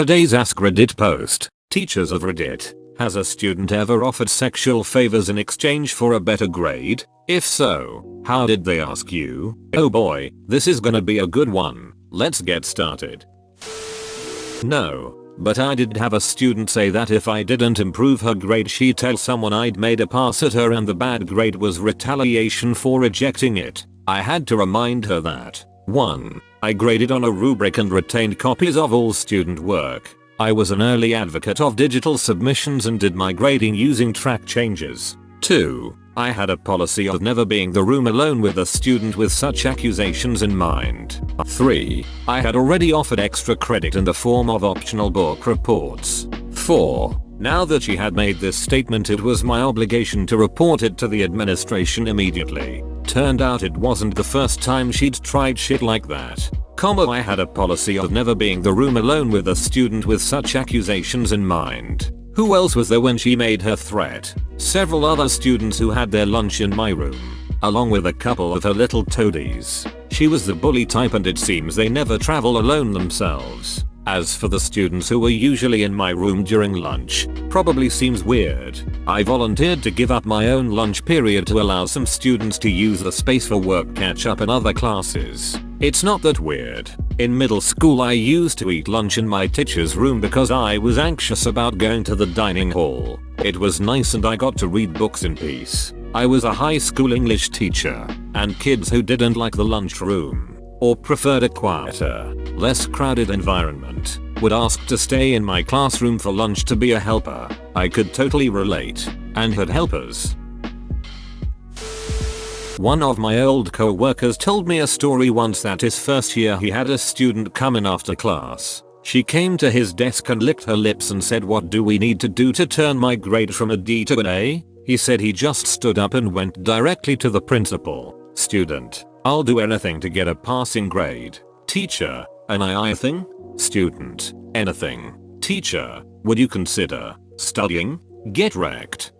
Today's AskReddit post. Teachers of Reddit. Has a student ever offered sexual favors in exchange for a better grade? If so, how did they ask you? Oh boy, this is gonna be a good one. Let's get started. No. But I did have a student say that if I didn't improve her grade she'd tell someone I'd made a pass at her and the bad grade was retaliation for rejecting it. I had to remind her that 1. I graded on a rubric and retained copies of all student work. I was an early advocate of digital submissions and did my grading using track changes. 2. I had a policy of never being the room alone with a student with such accusations in mind. 3. I had already offered extra credit in the form of optional book reports. 4. Now that she had made this statement, it was my obligation to report it to the administration immediately. Turned out it wasn't the first time she'd tried shit like that. I had a policy of never being the room alone with a student with such accusations in mind. Who else was there when she made her threat? Several other students who had their lunch in my room, along with a couple of her little toadies. She was the bully type and it seems they never travel alone themselves. As for the students who were usually in my room during lunch, probably seems weird. I volunteered to give up my own lunch period to allow some students to use the space for work catch up in other classes. It's not that weird. In middle school I used to eat lunch in my teacher's room because I was anxious about going to the dining hall. It was nice and I got to read books in peace. I was a high school English teacher, and kids who didn't like the lunchroom, or preferred a quieter, less crowded environment, would ask to stay in my classroom for lunch to be a helper. I could totally relate, and had helpers. One of my old co-workers told me a story once that his first year he had a student come in after class. She came to his desk and licked her lips and said, "What do we need to do to turn my grade from a D to an A?" He said he just stood up and went directly to the principal. Student: "I'll do anything to get a passing grade." Teacher: "An I thing?" Student: "Anything." Teacher: "Would you consider studying?" Get wrecked.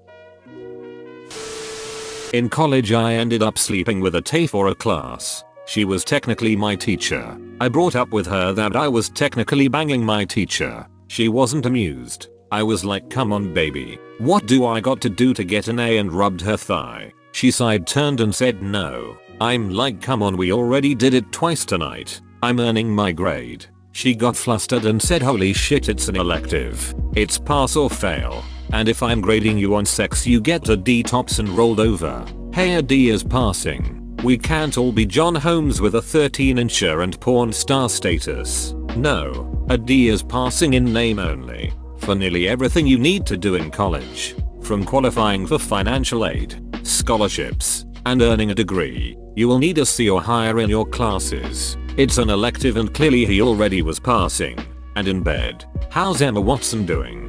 In college I ended up sleeping with a TAE for a class. She was technically my teacher. I brought up with her that I was technically banging my teacher. She wasn't amused. I was like, "Come on baby, what do I got to do to get an A?" and rubbed her thigh. She side turned and said no. I'm like, "Come on, we already did it twice tonight. I'm earning my grade." She got flustered and said, "Holy shit, it's an elective. It's pass or fail. And if I'm grading you on sex you get a D tops and rolled over. Hey, a D is passing. We can't all be John Holmes with a 13-incher and porn star status. No, a D is passing in name only. For nearly everything you need to do in college, from qualifying for financial aid, scholarships, and earning a degree, you will need a C or higher in your classes. It's an elective and clearly he already was passing. And in bed. How's Emma Watson doing?"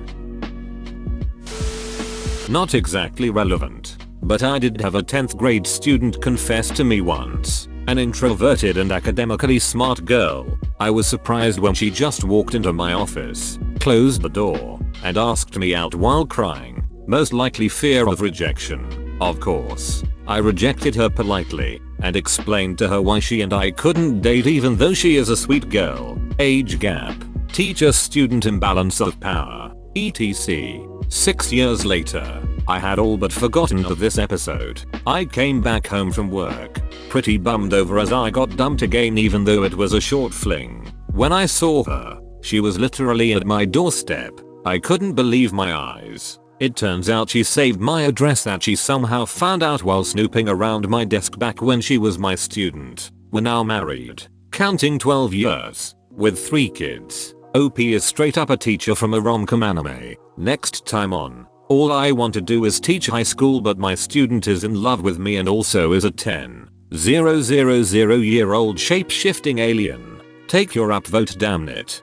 Not exactly relevant, but I did have a 10th grade student confess to me once. An introverted and academically smart girl. I was surprised when she just walked into my office, closed the door, and asked me out while crying. Most likely fear of rejection. Of course, I rejected her politely and explained to her why she and I couldn't date even though she is a sweet girl. Age gap, teacher-student imbalance of power, etc. 6 years later, I had all but forgotten of this episode. I came back home from work, pretty bummed over as I got dumped again even though it was a short fling. When I saw her, she was literally at my doorstep. I couldn't believe my eyes. It turns out she saved my address that she somehow found out while snooping around my desk back when she was my student. We're now married, counting 12 years, with 3 kids. OP is straight up a teacher from a rom-com anime. Next time on, all I want to do is teach high school, but my student is in love with me and also is a 10,000-year-old shape-shifting alien. Take your upvote, damn it.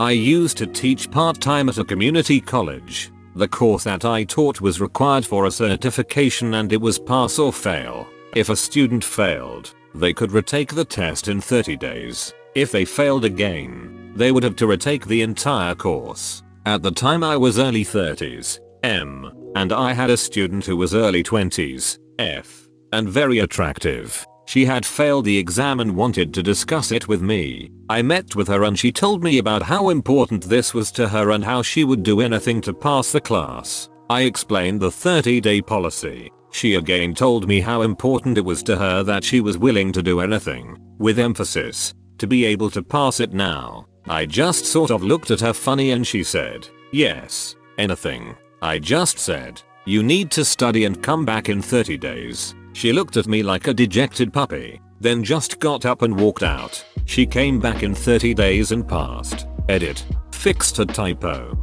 I used to teach part-time at a community college. The course that I taught was required for a certification and it was pass or fail. If a student failed, they could retake the test in 30 days. If they failed again, they would have to retake the entire course. At the time I was early 30s, and I had a student who was early 20s, and very attractive. She had failed the exam and wanted to discuss it with me. I met with her and she told me about how important this was to her and how she would do anything to pass the class. I explained the 30-day policy. She again told me how important it was to her that she was willing to do anything, with emphasis, to be able to pass it now. I just sort of looked at her funny and she said, yes, anything. I just said, you need to study and come back in 30 days. She looked at me like a dejected puppy, then just got up and walked out. She came back in 30 days and passed. Edit. Fixed a typo.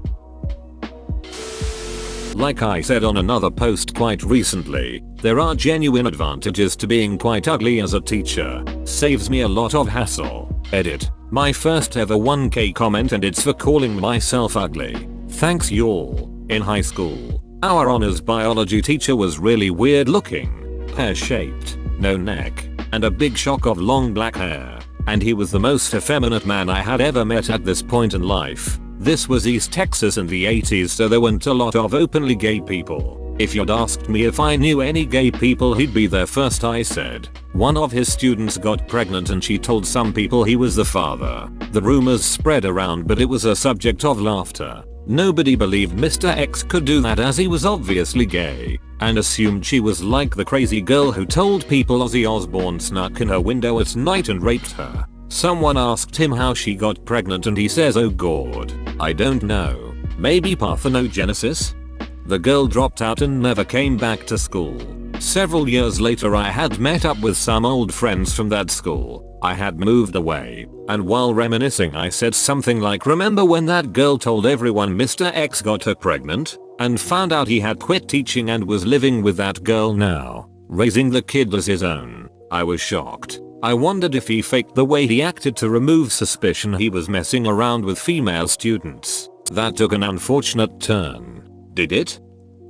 Like I said on another post quite recently, there are genuine advantages to being quite ugly as a teacher. Saves me a lot of hassle. Edit. My first ever 1K comment and it's for calling myself ugly. Thanks y'all. In high school, our honors biology teacher was really weird looking. Pear-shaped, no neck, and a big shock of long black hair. And he was the most effeminate man I had ever met at this point in life. This was East Texas in the 80s, so there weren't a lot of openly gay people. If you'd asked me if I knew any gay people, he'd be there first, I said. One of his students got pregnant and she told some people he was the father. The rumors spread around, but it was a subject of laughter. Nobody believed Mr. X could do that as he was obviously gay, and assumed she was like the crazy girl who told people Ozzy Osbourne snuck in her window at night and raped her. Someone asked him how she got pregnant and he says, oh god, I don't know. Maybe parthenogenesis? The girl dropped out and never came back to school. Several years later I had met up with some old friends from that school. I had moved away, and while reminiscing I said something like, remember when that girl told everyone Mr. X got her pregnant? And found out he had quit teaching and was living with that girl now, raising the kid as his own. I was shocked. I wondered if he faked the way he acted to remove suspicion he was messing around with female students. That took an unfortunate turn. Did it?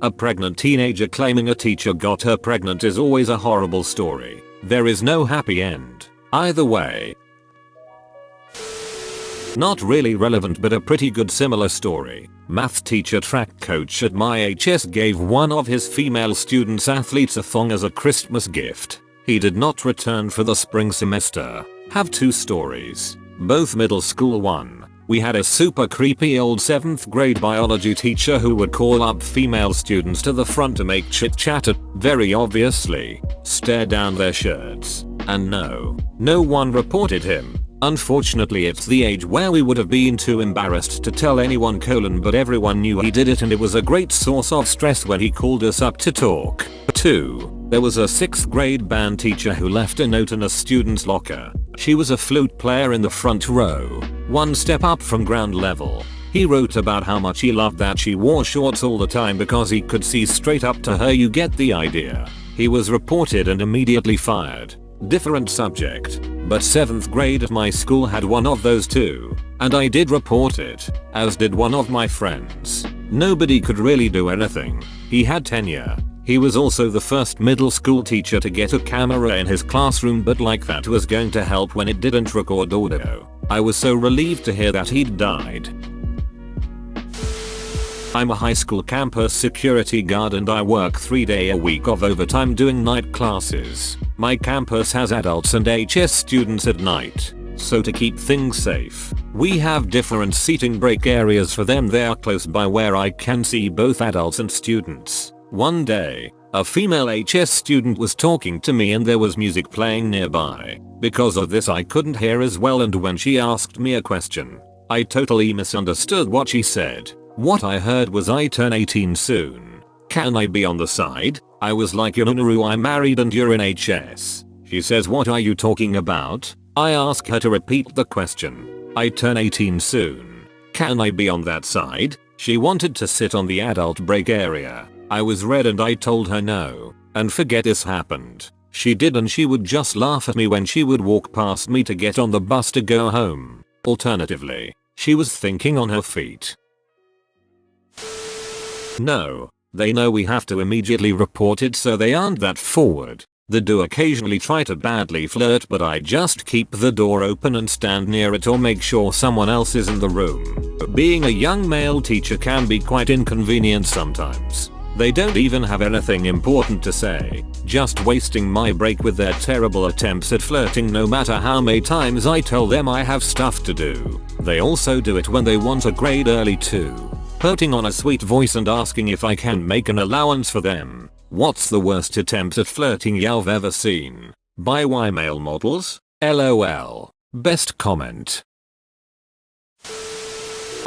A pregnant teenager claiming a teacher got her pregnant is always a horrible story. There is no happy end. Either way. Not really relevant but a pretty good similar story. Math teacher track coach at my HS gave one of his female students athletes a thong as a Christmas gift. He did not return for the spring semester. Have two stories. Both middle school. One. We had a super creepy old 7th grade biology teacher who would call up female students to the front to make chit chat at, very obviously, stare down their shirts. And no one reported him. Unfortunately it's the age where we would have been too embarrassed to tell anyone but everyone knew he did it and it was a great source of stress when he called us up to talk. 2. There was a 6th grade band teacher who left a note in a student's locker. She was a flute player in the front row, one step up from ground level. He wrote about how much he loved that she wore shorts all the time because he could see straight up to her. You get the idea. He was reported and immediately fired. Different subject, but 7th grade at my school had one of those too, and I did report it, as did one of my friends. Nobody could really do anything. He had tenure. He was also the first middle school teacher to get a camera in his classroom, but like that was going to help when it didn't record audio. I was so relieved to hear that he'd died. I'm a high school campus security guard and I work 3 days a week of overtime doing night classes. My campus has adults and HS students at night, so to keep things safe, we have different seating break areas for them. They are close by where I can see both adults and students. One day, a female HS student was talking to me and there was music playing nearby. Because of this I couldn't hear as well, and when she asked me a question, I totally misunderstood what she said. What I heard was, I turn 18 soon. Can I be on the side? I was like, Yunuru, I'm married and you're in HS. She says, what are you talking about? I ask her to repeat the question. I turn 18 soon. Can I be on that side? She wanted to sit on the adult break area. I was red and I told her no, and forget this happened. She did, and she would just laugh at me when she would walk past me to get on the bus to go home. Alternatively, she was thinking on her feet. No, they know we have to immediately report it, so they aren't that forward. They do occasionally try to badly flirt, but I just keep the door open and stand near it or make sure someone else is in the room. Being a young male teacher can be quite inconvenient sometimes. They don't even have anything important to say. just wasting my break with their terrible attempts at flirting no matter how many times I tell them I have stuff to do. They also do it when they want a grade early too. Putting on a sweet voice and asking if I can make an allowance for them. What's the worst attempt at flirting you've ever seen? By Y male models? LOL. Best comment.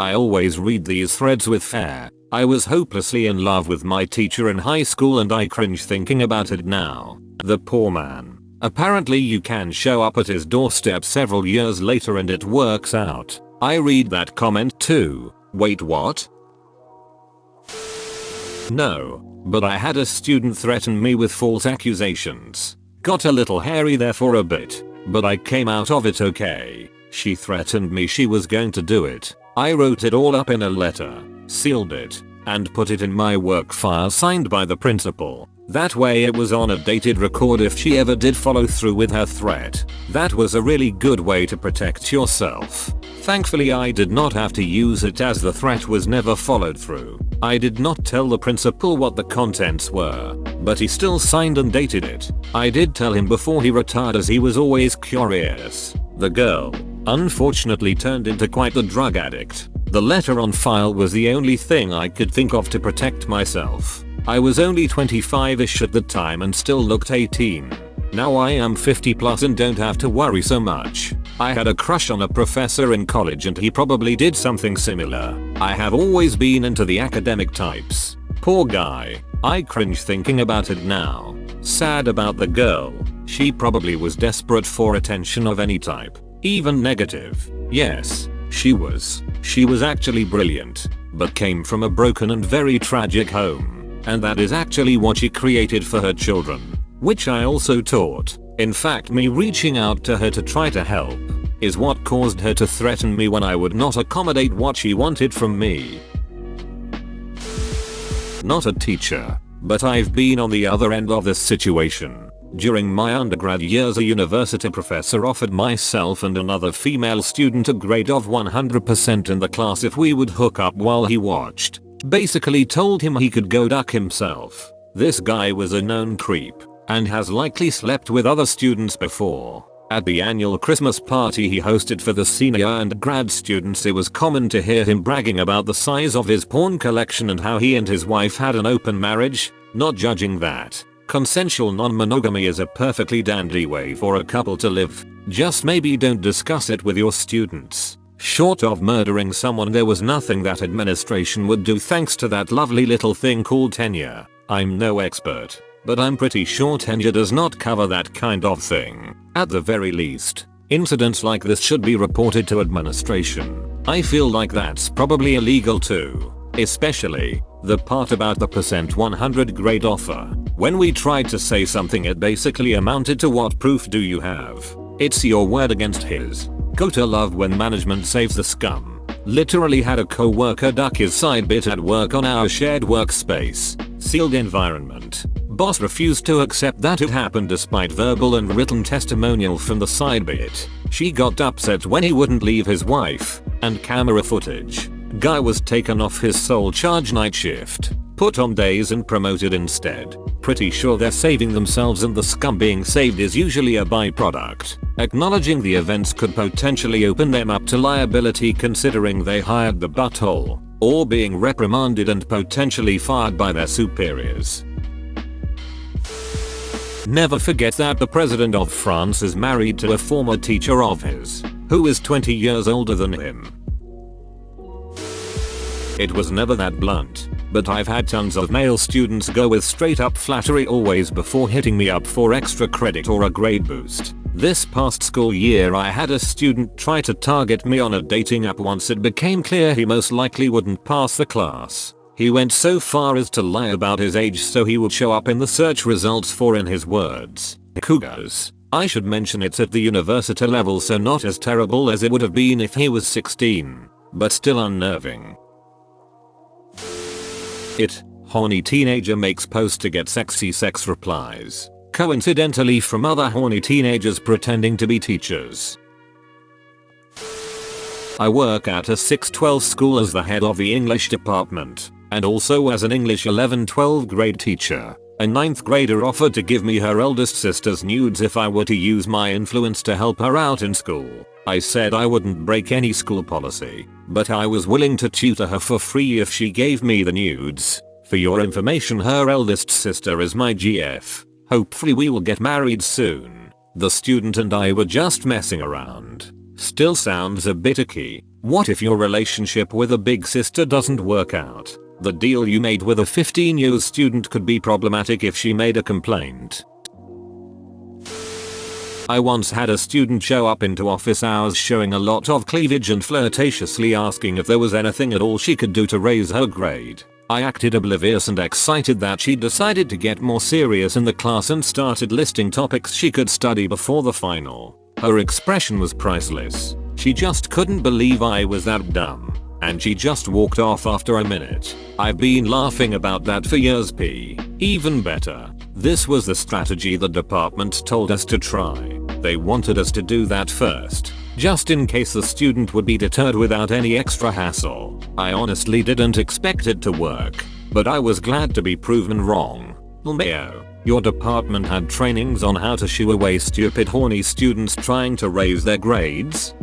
I always read these threads with fair. I was hopelessly in love with my teacher in high school and I cringe thinking about it now. The poor man. Apparently you can show up at his doorstep several years later and it works out. I read that comment too. Wait, what? No, but I had a student threaten me with false accusations. Got a little hairy there for a bit, but I came out of it okay. She threatened me she was going to do it. I wrote it all up in a letter, sealed it, and put it in my work file signed by the principal. That way it was on a dated record if she ever did follow through with her threat. That was a really good way to protect yourself. Thankfully I did not have to use it as the threat was never followed through. I did not tell the principal what the contents were, but he still signed and dated it. I did tell him before he retired as he was always curious. The girl, unfortunately, turned into quite the drug addict. The letter on file was the only thing I could think of to protect myself. I was only 25ish at the time and still looked 18. Now I am 50 plus and don't have to worry so much. I had a crush on a professor in college and he probably did something similar. I have always been into the academic types. Poor guy. I cringe thinking about it now. Sad about the girl. She probably was desperate for attention of any type. Even negative. Yes, she was. She was actually brilliant, but came from a broken and very tragic home. And that is actually what she created for her children. Which I also taught. In fact, me reaching out to her to try to help is what caused her to threaten me when I would not accommodate what she wanted from me. Not a teacher, but I've been on the other end of this situation. During my undergrad years, a university professor offered myself and another female student a grade of 100% in the class if we would hook up while he watched. Basically told him he could go duck himself. This guy was a known creep and has likely slept with other students before. At the annual Christmas party he hosted for the senior and grad students, it was common to hear him bragging about the size of his porn collection and how he and his wife had an open marriage. Not judging that. Consensual non-monogamy is a perfectly dandy way for a couple to live. Just maybe don't discuss it with your students. Short of murdering someone, there was nothing that administration would do thanks to that lovely little thing called tenure. I'm no expert, but I'm pretty sure tenure does not cover that kind of thing. At the very least, incidents like this should be reported to administration. I feel like that's probably illegal too. Especially the part about the %100 grade offer. When we tried to say something, it basically amounted to, what proof do you have? It's your word against his. Gotta love when management saves the scum. Literally had a co-worker duck his side bit at work on our shared workspace. Sealed environment. Boss refused to accept that it happened despite verbal and written testimonial from the side bit. She got upset when he wouldn't leave his wife, and camera footage. Guy was taken off his sole charge night shift, put on days and promoted instead. Pretty sure they're saving themselves and the scum being saved is usually a byproduct. Acknowledging the events could potentially open them up to liability considering they hired the butthole, or being reprimanded and potentially fired by their superiors. Never forget that the president of France is married to a former teacher of his, who is 20 years older than him. It was never that blunt, but I've had tons of male students go with straight up flattery always before hitting me up for extra credit or a grade boost. This past school year I had a student try to target me on a dating app once it became clear he most likely wouldn't pass the class. He went so far as to lie about his age so he would show up in the search results for, in his words, cougars. I should mention it's at the university level, so not as terrible as it would have been if he was 16, but still unnerving. Horny teenager makes post to get sexy sex replies, coincidentally from other horny teenagers pretending to be teachers. I work at a 6-12 school as the head of the English department, and also as an English 11-12 grade teacher. A 9th grader offered to give me her eldest sister's nudes if I were to use my influence to help her out in school. I said I wouldn't break any school policy, but I was willing to tutor her for free if she gave me the nudes. For your information, her eldest sister is my GF. Hopefully we will get married soon. The student and I were just messing around. Still sounds a bit icky. What if your relationship with a big sister doesn't work out? The deal you made with a 15-year student could be problematic if she made a complaint. I once had a student show up into office hours showing a lot of cleavage and flirtatiously asking if there was anything at all she could do to raise her grade. I acted oblivious and excited that she decided to get more serious in the class and started listing topics she could study before the final. Her expression was priceless. She just couldn't believe I was that dumb. And she just walked off after a minute. I've been laughing about that for years. Even better, this was the strategy the department told us to try. They wanted us to do that first, just in case the student would be deterred without any extra hassle. I honestly didn't expect it to work, but I was glad to be proven wrong. LMAO, your department had trainings on how to shoo away stupid horny students trying to raise their grades?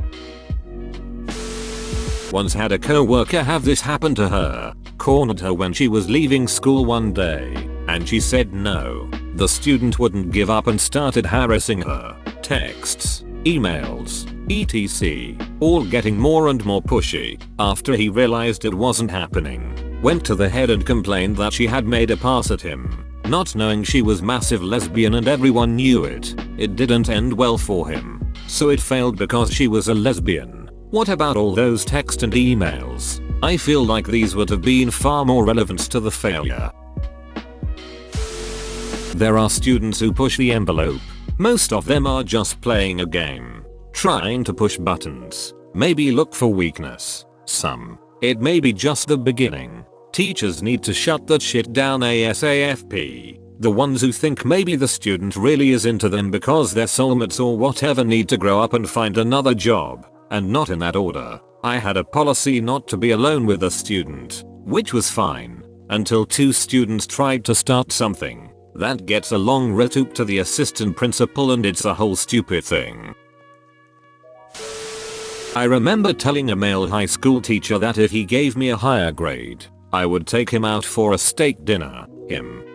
Once had a co-worker have this happen to her. Cornered her when she was leaving school one day, and she said no. The student wouldn't give up and started harassing her. Texts, emails, etc. all getting more and more pushy. After he realized it wasn't happening, went to the head and complained that she had made a pass at him, not knowing she was massive lesbian and everyone knew it. It didn't end well for him, so it failed because she was a lesbian. What about all those texts and emails? I feel like these would have been far more relevant to the failure. There are students who push the envelope. Most of them are just playing a game, trying to push buttons. Maybe look for weakness. Some. It may be just the beginning. Teachers need to shut that shit down ASAP. The ones who think maybe the student really is into them because they're soulmates or whatever need to grow up and find another job. And not in that order. I had a policy not to be alone with a student, which was fine, until 2 students tried to start something. That gets a long writ-up to the assistant principal and it's a whole stupid thing. I remember telling a male high school teacher that if he gave me a higher grade, I would take him out for a steak dinner.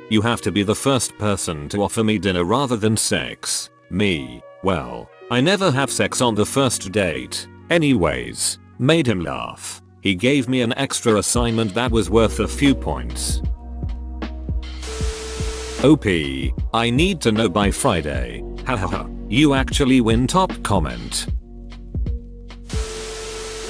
You have to be the first person to offer me dinner rather than sex. Me, well, I never have sex on the first date. Anyways, made him laugh. He gave me an extra assignment that was worth a few points. OP, I need to know by Friday. Hahaha, you actually win. Top comment.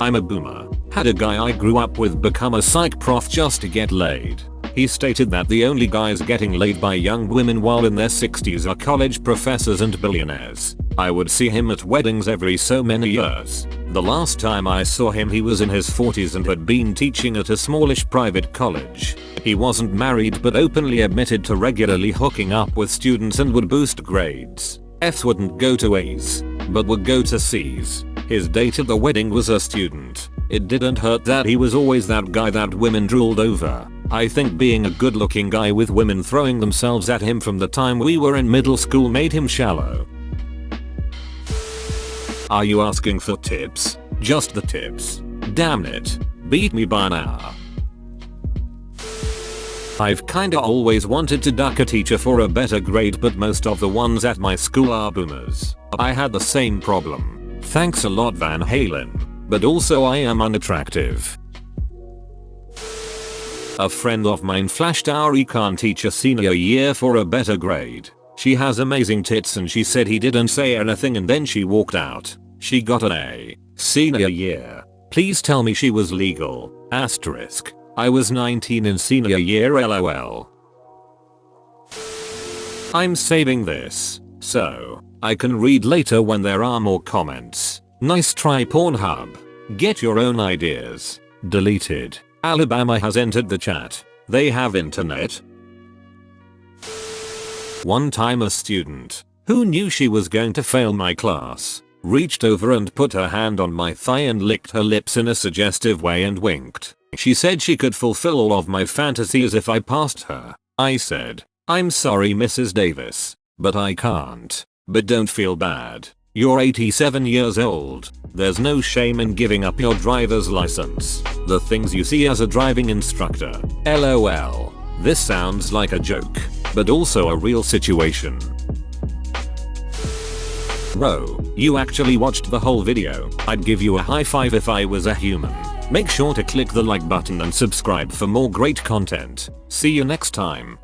I'm a boomer. Had a guy I grew up with become a psych prof just to get laid. He stated that the only guys getting laid by young women while in their 60s are college professors and billionaires. I would see him at weddings every so many years. The last time I saw him he was in his 40s and had been teaching at a smallish private college. He wasn't married but openly admitted to regularly hooking up with students and would boost grades. F's wouldn't go to A's, but would go to C's. His date at the wedding was a student. It didn't hurt that he was always that guy that women drooled over. I think being a good looking guy with women throwing themselves at him from the time we were in middle school made him shallow. Are you asking for tips? Just the tips. Damn it. Beat me by an hour. I've kinda always wanted to duck a teacher for a better grade but most of the ones at my school are boomers. I had the same problem. Thanks a lot Van Halen. But also I am unattractive. A friend of mine flashed our econ teacher senior year for a better grade. She has amazing tits and she said he didn't say anything and then she walked out. She got an A. Senior year. Please tell me she was legal. Asterisk. I was 19 in senior year lol. I'm saving this, so I can read later when there are more comments. Nice try Pornhub. Get your own ideas. Deleted. Alabama has entered the chat. They have internet. One time a student, who knew she was going to fail my class, reached over and put her hand on my thigh and licked her lips in a suggestive way and winked. She said she could fulfill all of my fantasies if I passed her. I said, I'm sorry Mrs. Davis, but I can't. But don't feel bad. You're 87 years old. There's no shame in giving up your driver's license. The things you see as a driving instructor. LOL. This sounds like a joke, but also a real situation. Bro, you actually watched the whole video. I'd give you a high five if I was a human. Make sure to click the like button and subscribe for more great content. See you next time.